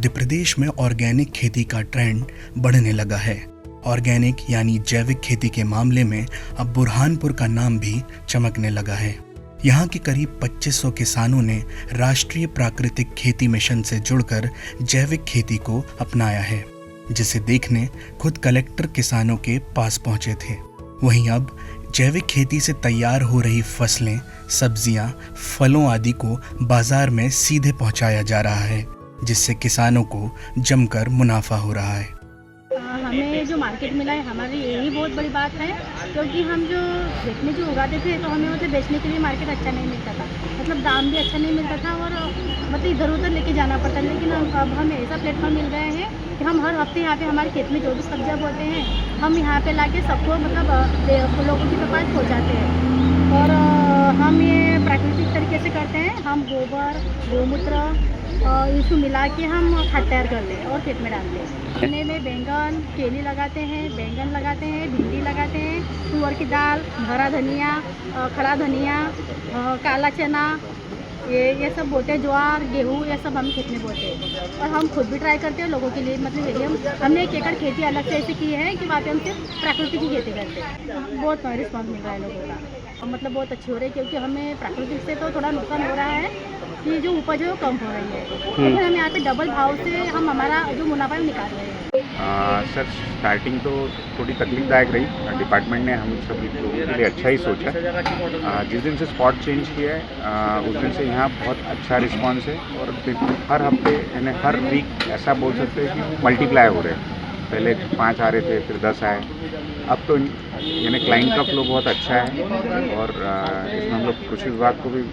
मध्य प्रदेश में ऑर्गेनिक खेती का ट्रेंड बढ़ने लगा है। ऑर्गेनिक यानी जैविक खेती के मामले में अब बुरहानपुर का नाम भी चमकने लगा है। यहाँ के करीब 2500 किसानों ने राष्ट्रीय प्राकृतिक खेती मिशन से जुड़कर जैविक खेती को अपनाया है, जिसे देखने खुद कलेक्टर किसानों के पास पहुंचे थे। वहीं अब जैविक खेती से तैयार हो रही फसलें, सब्जियां, फलों आदि को बाजार में सीधे पहुंचाया जा रहा है, जिससे किसानों को जमकर मुनाफा हो रहा है। हमें जो मार्केट मिला है हमारी यही बहुत बड़ी बात है, क्योंकि हम जो खेत में जो उगाते थे तो हमें उसे बेचने के लिए मार्केट अच्छा नहीं मिलता था, मतलब दाम भी अच्छा नहीं मिलता था और मतलब इधर उधर लेके जाना पड़ता। लेकिन अब हमें ऐसा प्लेटफॉर्म मिल गया है कि हम हर हफ्ते यहाँ पे हमारे खेत में जो भी सब्जियाँ बोते हैं हम यहाँ पे लाके सबको मतलब लोगों के पास पहुँचाते हैं। और हम ये प्राकृतिक तरीके से करते हैं। हम गोबर, गोमूत्र इसको मिला के हम खाद तैयार करते हैं और खेत में डालते हैं। गन्ने में बैंगन, केली लगाते हैं, बैंगन लगाते हैं, भिंडी लगाते हैं, तुअर की दाल, हरा धनिया, खड़ा धनिया, काला चना, ये सब बोते हैं, ज्वार, गेहूँ, ये सब हम खेत में बोते हैं। और हम खुद भी ट्राई करते हैं लोगों के लिए, मतलब यही हमने 1 एकड़ खेती अलग से ऐसे की है कि वहाँ पे हम सिर्फ प्राकृतिक की खेती करते हैं। बहुत रिस्पॉन्स मिल रहा है लोगों का, मतलब बहुत अच्छी हो रही है, क्योंकि हमें प्राकृतिक से तो थोड़ा नुकसान हो रहा है कि जो उपज है वो कम हो रही है, लेकिन हम यहाँ पे डबल भाव से हम हमारा जो मुनाफा है वो निकाल रहे हैं। सर स्टार्टिंग तो थोड़ी तकलीफदायक रही। डिपार्टमेंट ने हम सब लोगों के लिए अच्छा ही सोचा। जिस दिन से स्पॉट चेंज किया है उस दिन से यहाँ बहुत अच्छा रिस्पांस है और हर हफ्ते यानी हर वीक ऐसा बोल सकते हैं कि मल्टीप्लाई हो रहे हैं। पहले 5 आ रहे थे, फिर 10 आए, अब तो यानी क्लाइंट का फ्लो बहुत अच्छा है। और इसमें हम लोग कृषि विभाग को भी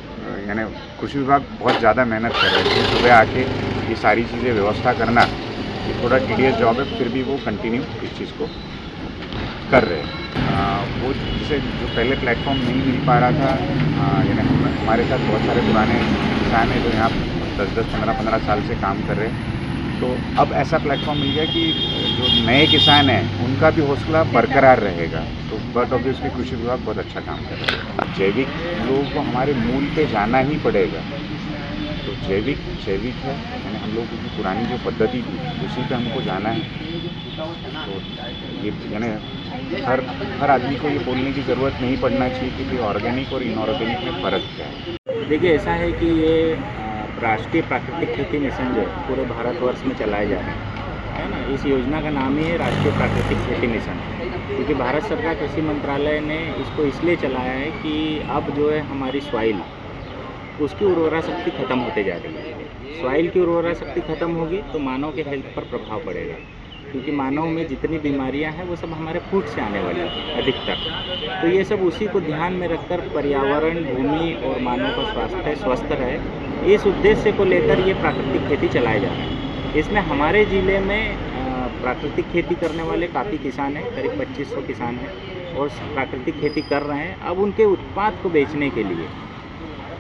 यानी कृषि विभाग बहुत ज़्यादा मेहनत कर रहे हैं। सुबह आके ये सारी चीज़ें व्यवस्था करना ये थोड़ा टीडियस जॉब है, फिर भी वो कंटिन्यू इस चीज़ को कर रहे हैं। वो जिसे जो पहले प्लेटफॉर्म नहीं मिल पा रहा था, यानी हमारे साथ बहुत सारे पुराने किसान हैं जो यहाँ 10-10, 15-15 साल से काम कर रहे हैं, तो अब ऐसा प्लेटफॉर्म मिल गया कि जो नए किसान हैं उनका भी हौसला बरकरार रहेगा। तो बट ऑब्वियसली कृषि विभाग बहुत अच्छा काम कर रहा है। जैविक लोगों को हमारे मूल पे जाना ही पड़ेगा। तो जैविक है, यानी हम लोगों की पुरानी जो पद्धति थी उसी पे हमको जाना है। तो ये यानी हर आदमी को ये बोलने की ज़रूरत नहीं पड़ना चाहिए कि भाई ऑर्गेनिक और इनऑर्गेनिक में फ़र्क क्या है। देखिए, ऐसा है कि ये राष्ट्रीय प्राकृतिक खेती मिशन जो पूरे भारतवर्ष में चलाए जा रहे हैं, है ना। इस योजना का नाम ही है राष्ट्रीय प्राकृतिक खेती मिशन, क्योंकि भारत सरकार कृषि मंत्रालय ने इसको इसलिए चलाया है कि अब जो है हमारी सॉइल उसकी उर्वरा शक्ति खत्म होते जा रही है। सॉइल की उर्वरा शक्ति खत्म होगी तो मानव के हेल्थ पर प्रभाव पड़ेगा, क्योंकि मानव में जितनी बीमारियां हैं वो सब हमारे फूड से आने वाली हैं अधिकतर। तो ये सब उसी को ध्यान में रखकर पर्यावरण, भूमि और मानव का स्वास्थ्य स्वस्थ रहे, इस उद्देश्य को लेकर ये प्राकृतिक खेती चलाया जा रहा है। इसमें हमारे ज़िले में प्राकृतिक खेती करने वाले काफ़ी किसान हैं, करीब 2500 किसान हैं और प्राकृतिक खेती कर रहे हैं। अब उनके उत्पाद को बेचने के लिए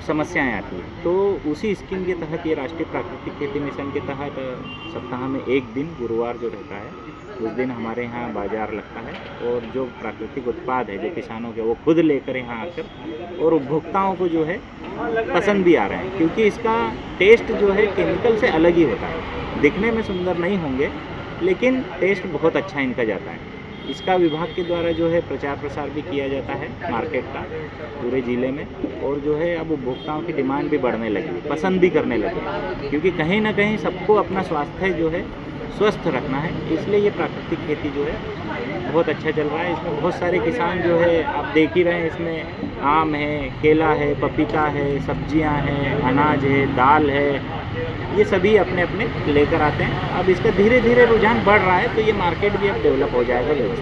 समस्याएं आती हैं, तो उसी स्कीम के तहत ये राष्ट्रीय प्राकृतिक खेती मिशन के तहत सप्ताह में 1 दिन गुरुवार जो रहता है उस दिन हमारे यहाँ बाज़ार लगता है और जो प्राकृतिक उत्पाद है जो किसानों के वो खुद लेकर यहाँ आकर और उपभोक्ताओं को जो है पसंद भी आ रहे हैं, क्योंकि इसका टेस्ट जो है केमिकल से अलग ही होता है। दिखने में सुंदर नहीं होंगे लेकिन टेस्ट बहुत अच्छा इनका जाता है। इसका विभाग के द्वारा जो है प्रचार प्रसार भी किया जाता है मार्केट का पूरे ज़िले में, और जो है अब उपभोक्ताओं की डिमांड भी बढ़ने लगी, पसंद भी करने लगे, क्योंकि कहीं ना कहीं सबको अपना स्वास्थ्य जो है स्वस्थ रखना है। इसलिए ये प्राकृतिक खेती जो है बहुत अच्छा चल रहा है। इसमें बहुत सारे किसान जो है आप देख ही रहे हैं, इसमें आम है, केला है, पपीता है, सब्जियां हैं, अनाज है, दाल है, ये सभी अपने अपने लेकर आते हैं। अब इसका धीरे धीरे रुझान बढ़ रहा है, तो ये मार्केट भी अब डेवलप हो जाएगा व्यवस्था।